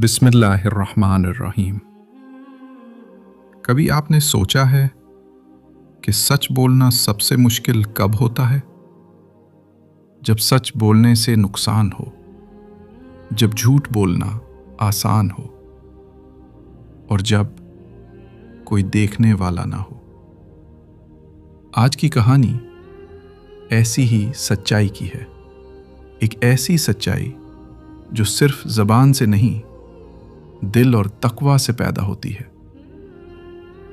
بسم اللہ الرحمن الرحیم۔ کبھی آپ نے سوچا ہے کہ سچ بولنا سب سے مشکل کب ہوتا ہے؟ جب سچ بولنے سے نقصان ہو، جب جھوٹ بولنا آسان ہو، اور جب کوئی دیکھنے والا نہ ہو۔ آج کی کہانی ایسی ہی سچائی کی ہے، ایک ایسی سچائی جو صرف زبان سے نہیں، دل اور تقوی سے پیدا ہوتی ہے۔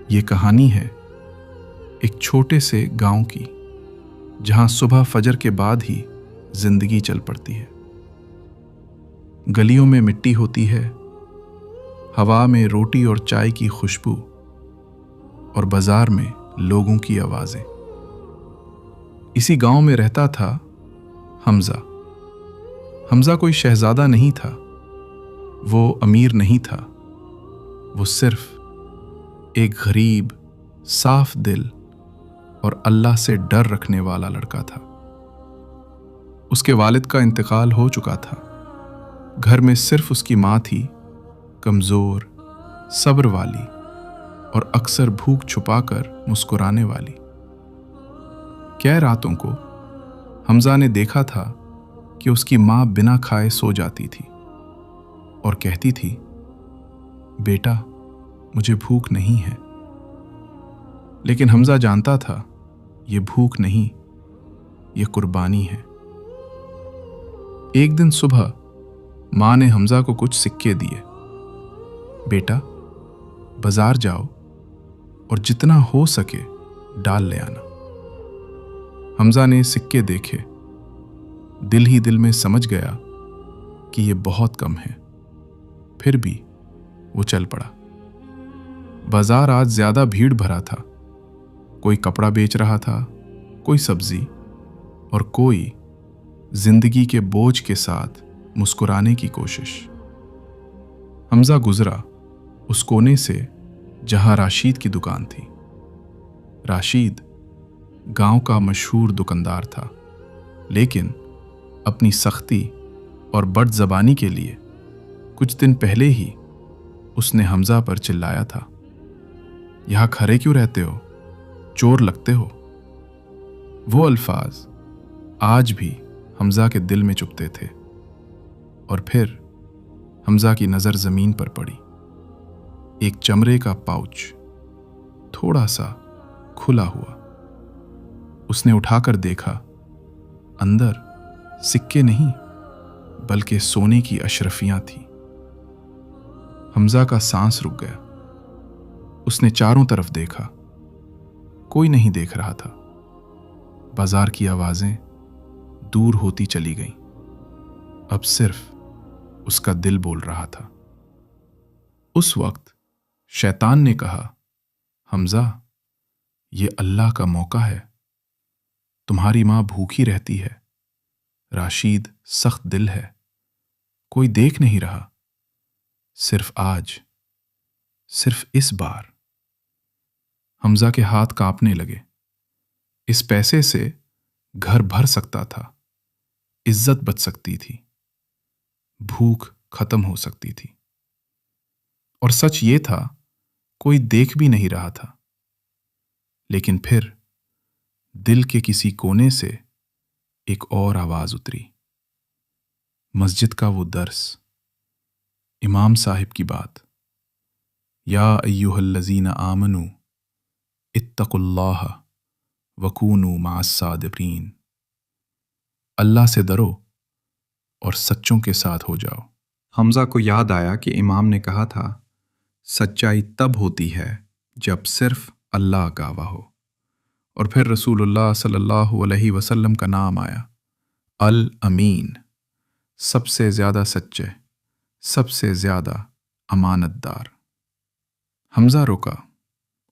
یہ کہانی ہے ایک چھوٹے سے گاؤں کی، جہاں صبح فجر کے بعد ہی زندگی چل پڑتی ہے۔ گلیوں میں مٹی ہوتی ہے، ہوا میں روٹی اور چائے کی خوشبو، اور بازار میں لوگوں کی آوازیں۔ اسی گاؤں میں رہتا تھا حمزہ۔ حمزہ کوئی شہزادہ نہیں تھا، وہ امیر نہیں تھا، وہ صرف ایک غریب، صاف دل اور اللہ سے ڈر رکھنے والا لڑکا تھا۔ اس کے والد کا انتقال ہو چکا تھا۔ گھر میں صرف اس کی ماں تھی، کمزور، صبر والی اور اکثر بھوک چھپا کر مسکرانے والی۔ کئی راتوں کو حمزہ نے دیکھا تھا کہ اس کی ماں بنا کھائے سو جاتی تھی اور کہتی تھی، بیٹا مجھے بھوک نہیں ہے۔ لیکن حمزہ جانتا تھا یہ بھوک نہیں، یہ قربانی ہے۔ ایک دن صبح ماں نے حمزہ کو کچھ سکے دیے۔ بیٹا بازار جاؤ اور جتنا ہو سکے ڈال لے آنا۔ حمزہ نے سکے دیکھے، دل ہی دل میں سمجھ گیا کہ یہ بہت کم ہے، پھر بھی وہ چل پڑا۔ بازار آج زیادہ بھیڑ بھرا تھا۔ کوئی کپڑا بیچ رہا تھا، کوئی سبزی، اور کوئی زندگی کے بوجھ کے ساتھ مسکرانے کی کوشش۔ حمزہ گزرا اس کونے سے جہاں راشد کی دکان تھی۔ راشد گاؤں کا مشہور دکاندار تھا، لیکن اپنی سختی اور بد زبانی کے لیے کچھ دن پہلے ہی اس نے حمزہ پر چلایا تھا، یہاں کھڑے کیوں رہتے ہو، چور لگتے ہو۔ وہ الفاظ آج بھی حمزہ کے دل میں چبھتے تھے۔ اور پھر حمزہ کی نظر زمین پر پڑی۔ ایک چمڑے کا پاؤچ، تھوڑا سا کھلا ہوا۔ اس نے اٹھا کر دیکھا، اندر سکے نہیں بلکہ سونے کی اشرفیاں تھیں۔ حمزہ کا سانس رک گیا۔ اس نے چاروں طرف دیکھا، کوئی نہیں دیکھ رہا تھا۔ بازار کی آوازیں دور ہوتی چلی گئیں، اب صرف اس کا دل بول رہا تھا۔ اس وقت شیطان نے کہا، حمزہ یہ اللہ کا موقع ہے، تمہاری ماں بھوکی رہتی ہے، راشد سخت دل ہے، کوئی دیکھ نہیں رہا، صرف آج، صرف اس بار۔ حمزہ کے ہاتھ کانپنے لگے۔ اس پیسے سے گھر بھر سکتا تھا، عزت بچ سکتی تھی، بھوک ختم ہو سکتی تھی۔ اور سچ یہ تھا، کوئی دیکھ بھی نہیں رہا تھا۔ لیکن پھر دل کے کسی کونے سے ایک اور آواز اتری۔ مسجد کا وہ درس، امام صاحب کی بات، یا ایھا الذین آمنوا اتقوا اللہ وکونوا مع الصادقین۔ اللہ سے ڈرو اور سچوں کے ساتھ ہو جاؤ۔ حمزہ کو یاد آیا کہ امام نے کہا تھا، سچائی تب ہوتی ہے جب صرف اللہ گواہ ہو۔ اور پھر رسول اللہ صلی اللہ علیہ وسلم کا نام آیا، الامین، سب سے زیادہ سچے، سب سے زیادہ امانت دار۔ حمزہ رکا،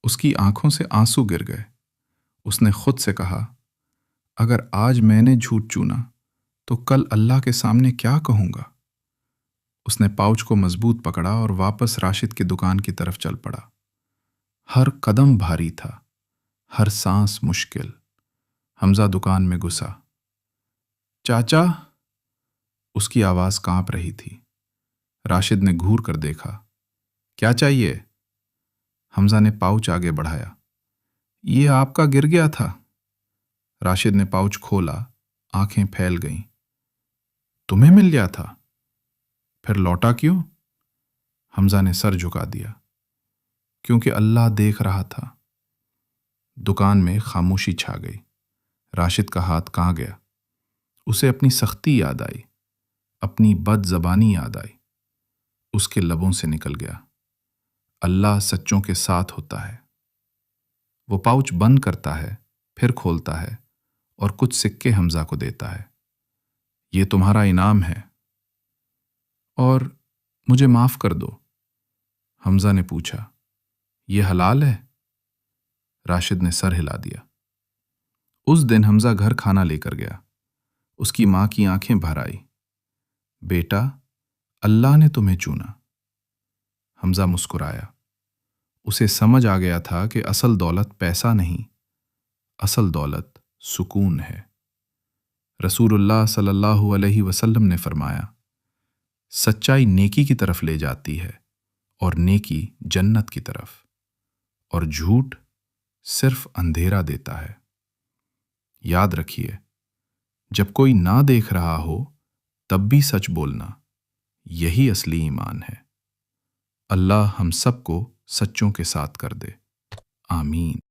اس کی آنکھوں سے آنسو گر گئے۔ اس نے خود سے کہا، اگر آج میں نے جھوٹ چونا تو کل اللہ کے سامنے کیا کہوں گا؟ اس نے پاؤچ کو مضبوط پکڑا اور واپس راشد کی دکان کی طرف چل پڑا۔ ہر قدم بھاری تھا، ہر سانس مشکل۔ حمزہ دکان میں گھسا۔ چاچا، اس کی آواز کانپ رہی تھی۔ راشد نے گھور کر دیکھا۔ کیا چاہیے؟ حمزہ نے پاؤچ آگے بڑھایا۔ یہ آپ کا گر گیا تھا۔ راشد نے پاؤچ کھولا، آنکھیں پھیل گئیں۔ تمہیں مل گیا تھا؟ پھر لوٹا کیوں؟ حمزہ نے سر جھکا دیا۔ کیونکہ اللہ دیکھ رہا تھا۔ دکان میں خاموشی چھا گئی۔ راشد کا ہاتھ کہاں گیا؟ اسے اپنی سختی یاد آئی، اپنی بد زبانی یاد آئی۔ اس کے لبوں سے نکل گیا، اللہ سچوں کے ساتھ ہوتا ہے۔ وہ پاؤچ بند کرتا ہے، پھر کھولتا ہے اور کچھ سکے حمزہ کو دیتا ہے۔ یہ تمہارا انعام ہے۔ اور مجھے معاف کر دو، حمزہ نے پوچھا۔ یہ حلال ہے؟ راشد نے سر ہلا دیا۔ اس دن حمزہ گھر کھانا لے کر گیا۔ اس کی ماں کی آنکھیں بھر آئی۔ بیٹا، اللہ نے تمہیں چنا۔ حمزہ مسکرایا۔ اسے سمجھ آ گیا تھا کہ اصل دولت پیسہ نہیں، اصل دولت سکون ہے۔ رسول اللہ صلی اللہ علیہ وسلم نے فرمایا، سچائی نیکی کی طرف لے جاتی ہے اور نیکی جنت کی طرف، اور جھوٹ صرف اندھیرا دیتا ہے۔ یاد رکھیے، جب کوئی نہ دیکھ رہا ہو تب بھی سچ بولنا، یہی اصلی ایمان ہے۔ اللہ ہم سب کو سچوں کے ساتھ کر دے، آمین۔